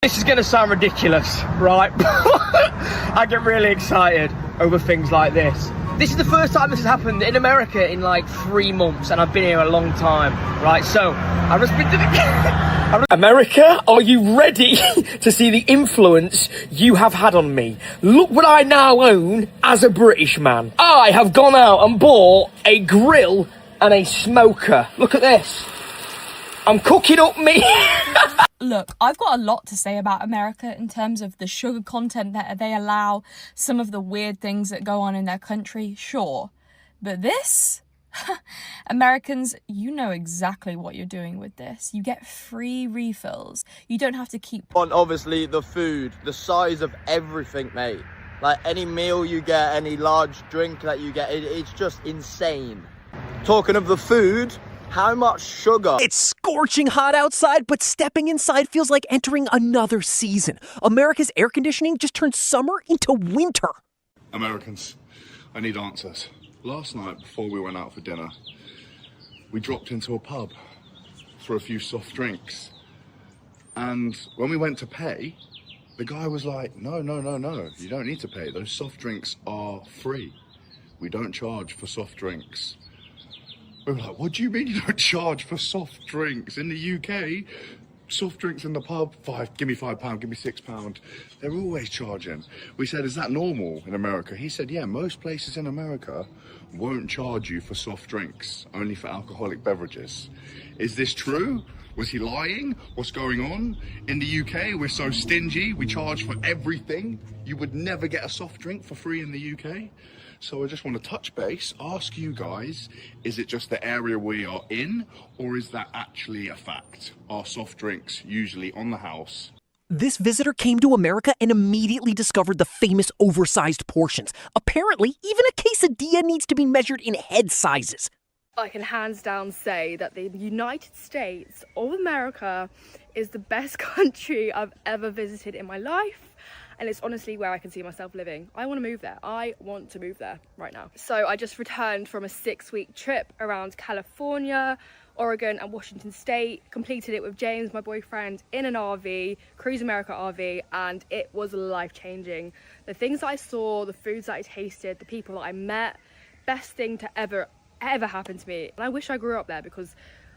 This is gonna sound ridiculous, right? I get really excited over things like this. This is the first time this has happened in America in like 3 months, and I've been here a long time, right? So, I've just been to the... America, are you ready to see the influence you have had on me? Look what I now own as a British man. I have gone out and bought a grill and a smoker. Look at this. I'm cooking up meat. Look, I've got a lot to say about America in terms of the sugar content that they allow, some of the weird things that go on in their country, sure. But this? Americans, you know exactly what you're doing with this. You get free refills. You don't have to keep... On obviously the food, the size of everything, mate. Like any meal you get, any large drink that you get, it's just insane. Talking of the food... How much sugar? It's scorching hot outside, but stepping inside feels like entering another season. America's air conditioning just turned summer into winter. Americans, I need answers. Last night, before we went out for dinner, we dropped into a pub for a few soft drinks. And when we went to pay, the guy was like, no, you don't need to pay. Those soft drinks are free. We don't charge for soft drinks. We were like, what do you mean you don't charge for soft drinks? In the UK, soft drinks in the pub, give me £5, give me £6. They're always charging. We said, is that normal in America? He said, yeah, most places in America won't charge you for soft drinks, only for alcoholic beverages. Is this true? Was he lying? What's going on? In the UK, we're so stingy, we charge for everything. You would never get a soft drink for free in the UK. So I just want to touch base, ask you guys, is it just the area we are in, or is that actually a fact? Are soft drinks usually on the house? This visitor came to America and immediately discovered the famous oversized portions. Apparently, even a quesadilla needs to be measured in head sizes. I can hands down say that the United States of America is the best country I've ever visited in my life. And it's honestly where I can see myself living. I want to move there. I want to move there right now. So I just returned from a 6-week trip around California, Oregon and Washington State. Completed it with James, my boyfriend, in an RV, Cruise America RV, and it was life-changing. The things that I saw, the foods that I tasted, the people that I met, best thing to ever happen to me. And I wish I grew up there because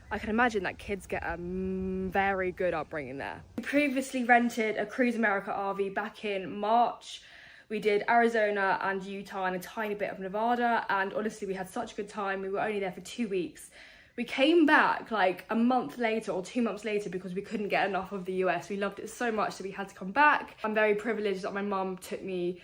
I can imagine that kids get a very good upbringing there. We previously rented a Cruise America RV back in March. We did Arizona and Utah and a tiny bit of Nevada, and honestly we had such a good time. We were only there for 2 weeks. We came back like a month later or 2 months later because we couldn't get enough of the US. We loved it so much that we had to come back. I'm very privileged that my mum took me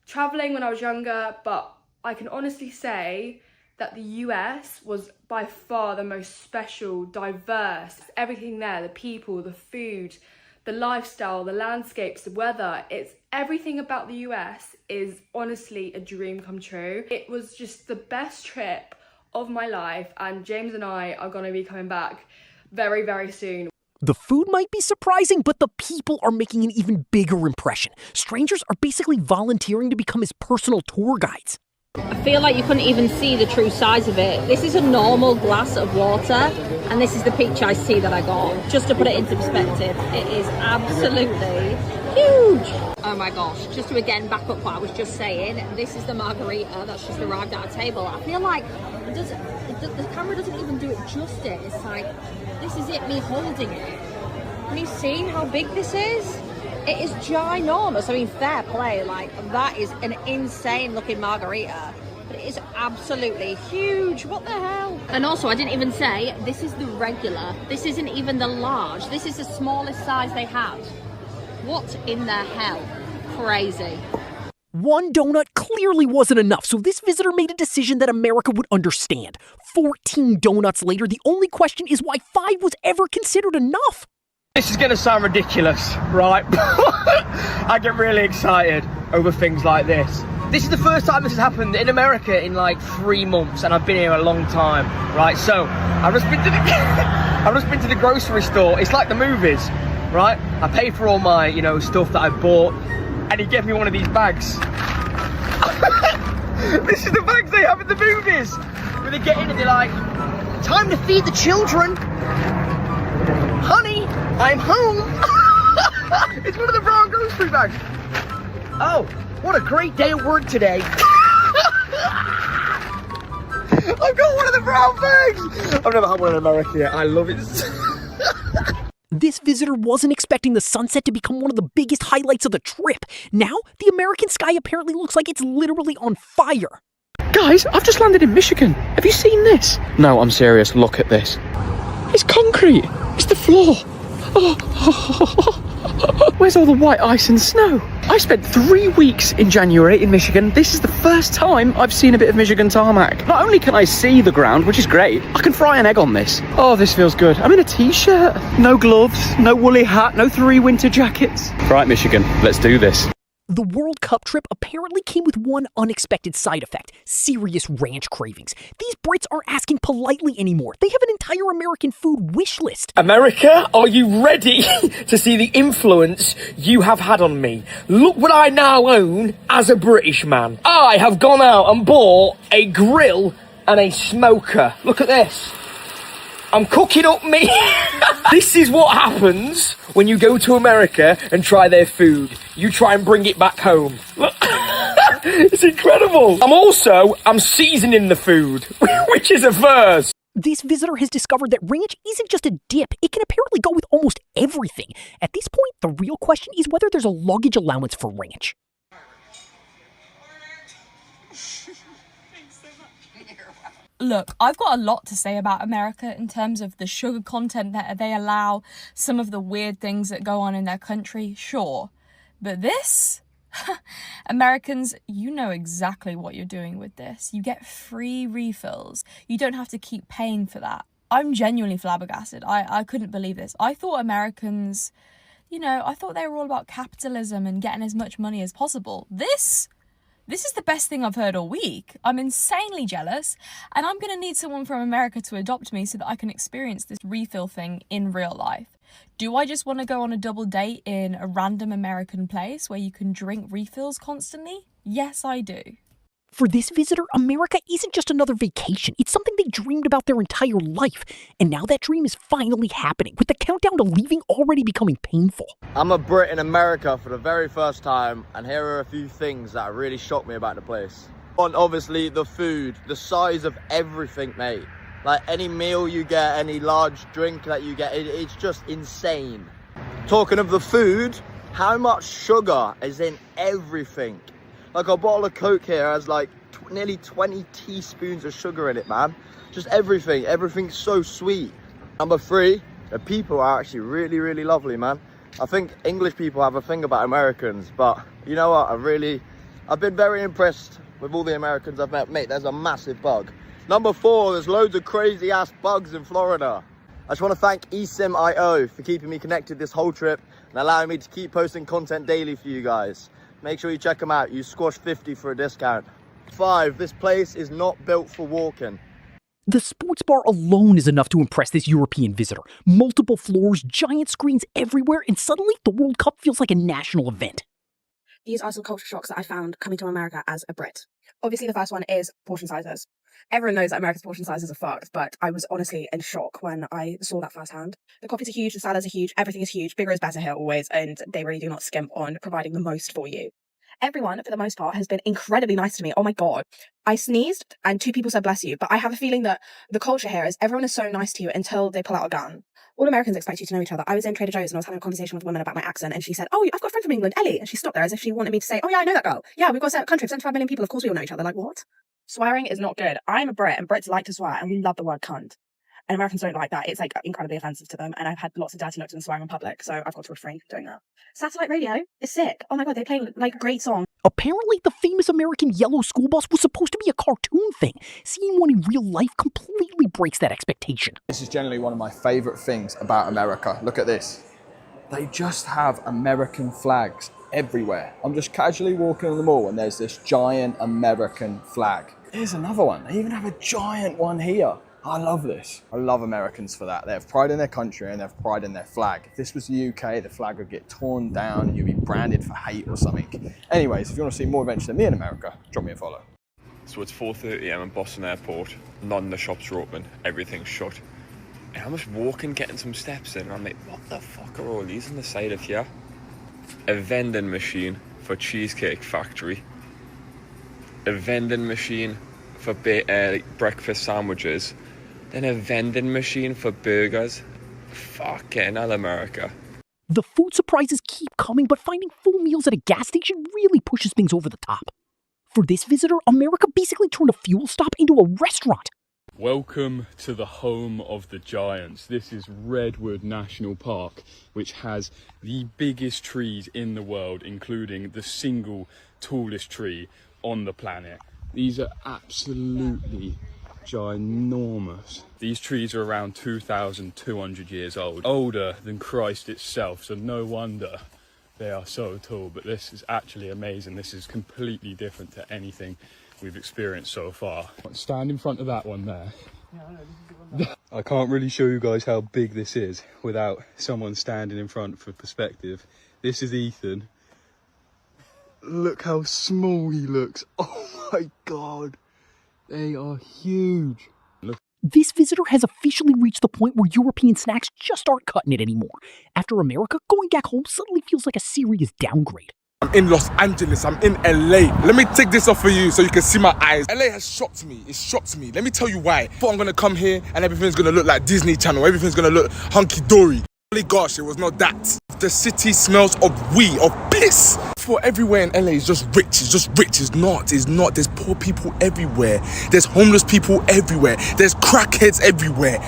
traveling when I was younger, but I can honestly say that the US was by far the most special, diverse. Everything there, the people, the food, the lifestyle, the landscapes, the weather, it's everything about the US is honestly a dream come true. It was just the best trip of my life, and James and I are gonna be coming back very, very soon. The food might be surprising, but the people are making an even bigger impression. Strangers are basically volunteering to become his personal tour guides. I feel like you couldn't even see the true size of it. This is a normal glass of water, and this is the peach iced tea that I got. Just to put it into perspective, it is absolutely huge. Oh my gosh, just to again back up what I was just saying, this is the margarita that's just arrived at our table. I feel like the camera doesn't even do it justice. It's like, this is it, me holding it. Can you see how big this is? It is ginormous. I mean, fair play. Like, that is an insane looking margarita. But it is absolutely huge. What the hell? And also, I didn't even say, this is the regular. This isn't even the large. This is the smallest size they had. What in the hell? Crazy. One donut clearly wasn't enough, so this visitor made a decision that America would understand. 14 donuts later, the only question is why 5 was ever considered enough. This is gonna sound ridiculous, right? I get really excited over things like this. This is the first time this has happened in America in like 3 months, and I've been here a long time, right? So I've just been to the grocery store. It's like the movies, right? I paid for all my, stuff that I bought, and he gave me one of these bags. This is the bags they have in the movies, where they get in and they're like, "Time to feed the children, honey. I'm home." It's one of the brown grocery bags. Oh, what a great day at work today. I've got one of the brown bags. I've never had one in America yet. I love it. This visitor wasn't expecting the sunset to become one of the biggest highlights of the trip. Now, the American sky apparently looks like it's literally on fire. Guys, I've just landed in Michigan. Have you seen this? No, I'm serious. Look at this. It's concrete. It's the floor. Where's all the white ice and snow? I spent 3 weeks in January in Michigan. This is the first time I've seen a bit of Michigan tarmac. Not only can I see the ground, which is great, I can fry an egg on this. Oh, this feels good. I'm in a t-shirt. No gloves, no woolly hat, no 3 winter jackets. Right, Michigan, let's do this. The World Cup trip apparently came with one unexpected side effect: serious ranch cravings. These Brits aren't asking politely anymore. They have an entire American food wish list. America, are you ready to see the influence you have had on me? Look what I now own as a British man. I have gone out and bought a grill and a smoker. Look at this. I'm cooking up meat. This is what happens when you go to America and try their food. You try and bring it back home. Look. It's incredible. I'm seasoning the food, which is a first. This visitor has discovered that ranch isn't just a dip. It can apparently go with almost everything. At this point, the real question is whether there's a luggage allowance for ranch. Look, I've got a lot to say about America in terms of the sugar content that they allow, some of the weird things that go on in their country, sure. But this? Americans, you know exactly what you're doing with this. You get free refills. You don't have to keep paying for that. I'm genuinely flabbergasted. I couldn't believe this. I thought Americans, I thought they were all about capitalism and getting as much money as possible. This is the best thing I've heard all week. I'm insanely jealous, and I'm going to need someone from America to adopt me so that I can experience this refill thing in real life. Do I just want to go on a double date in a random American place where you can drink refills constantly? Yes, I do. For this visitor, America isn't just another vacation. It's something they dreamed about their entire life. And now that dream is finally happening, with the countdown to leaving already becoming painful. I'm a Brit in America for the very first time, and here are a few things that really shocked me about the place. Obviously, the food, the size of everything, mate. Like any meal you get, any large drink that you get, it's just insane. Talking of the food, how much sugar is in everything? Like a bottle of Coke here has like nearly 20 teaspoons of sugar in it, man. Just everything. Everything's so sweet. Number 3, the people are actually really, really lovely, man. I think English people have a thing about Americans, but you know what? I've been very impressed with all the Americans I've met. Mate, there's a massive bug. Number 4, there's loads of crazy ass bugs in Florida. I just want to thank eSIM.io for keeping me connected this whole trip and allowing me to keep posting content daily for you guys. Make sure you check them out. Use Squash 50 for a discount. 5, this place is not built for walking. The sports bar alone is enough to impress this European visitor. Multiple floors, giant screens everywhere, and suddenly the World Cup feels like a national event. These are some culture shocks that I found coming to America as a Brit. Obviously, the first one is portion sizes. Everyone knows that America's portion sizes are fucked, but I was honestly in shock when I saw that firsthand. The coffees are huge, the salads are huge, everything is huge, bigger is better here always, and they really do not skimp on providing the most for you. Everyone, for the most part, has been incredibly nice to me. Oh my God. I sneezed and 2 people said bless you, but I have a feeling that the culture here is everyone is so nice to you until they pull out a gun. All Americans expect you to know each other. I was in Trader Joe's and I was having a conversation with a woman about my accent, and she said, oh, I've got a friend from England, Ellie. And she stopped there as if she wanted me to say, oh yeah, I know that girl. Yeah, we've got a country of 75 million people. Of course we all know each other. Like, what? Swearing is not good. I'm a Brit and Brits like to swear and we love the word cunt. And Americans don't like that. It's like incredibly offensive to them. And I've had lots of dirty looks and swearing in public, so I've got to refrain from doing that. Satellite radio is sick. Oh my God, they play like a great song. Apparently, the famous American yellow school bus was supposed to be a cartoon thing. Seeing one in real life completely breaks that expectation. This is generally one of my favourite things about America. Look at this. They just have American flags everywhere. I'm just casually walking on the mall and there's this giant American flag. Here's another one. They even have a giant one here. I love this. I love Americans for that. They have pride in their country and they have pride in their flag. If this was the UK, the flag would get torn down and you'd be branded for hate or something. Anyways, if you want to see more adventures than me in America, drop me a follow. So it's 4:30 AM in Boston Airport. None of the shops are open. Everything's shut. And I'm just walking, getting some steps in, and I'm like, what the fuck are all these on the side of here? a vending machine for Cheesecake Factory, a vending machine for breakfast sandwiches, then a vending machine for burgers. Fucking hell, America. The food surprises keep coming, but finding full meals at a gas station really pushes things over the top. For this visitor, America basically turned a fuel stop into a restaurant. Welcome to the home of the giants. This is Redwood National Park, which has the biggest trees in the world, including the single tallest tree on the planet. These are absolutely ginormous. These trees are around 2,200 years old, older than Christ itself, so no wonder they are so tall. But this is actually amazing. This is completely different to anything we've experienced so far. Stand in front of that one there. I can't really show you guys how big this is without someone standing in front for perspective. This is Ethan. Look how small he looks. Oh my God. They are huge. Look. This visitor has officially reached the point where European snacks just aren't cutting it anymore. After America, going back home suddenly feels like a serious downgrade. I'm in Los Angeles, I'm in LA. Let me take this off for you so you can see my eyes. LA has shocked me, it shocked me. Let me tell you why. I thought I'm gonna come here and everything's gonna look like Disney Channel, everything's gonna look hunky-dory. Holy gosh, it was not that. The city smells of piss. For everywhere in LA is just rich, it's not. There's poor people everywhere. There's homeless people everywhere. There's crackheads everywhere.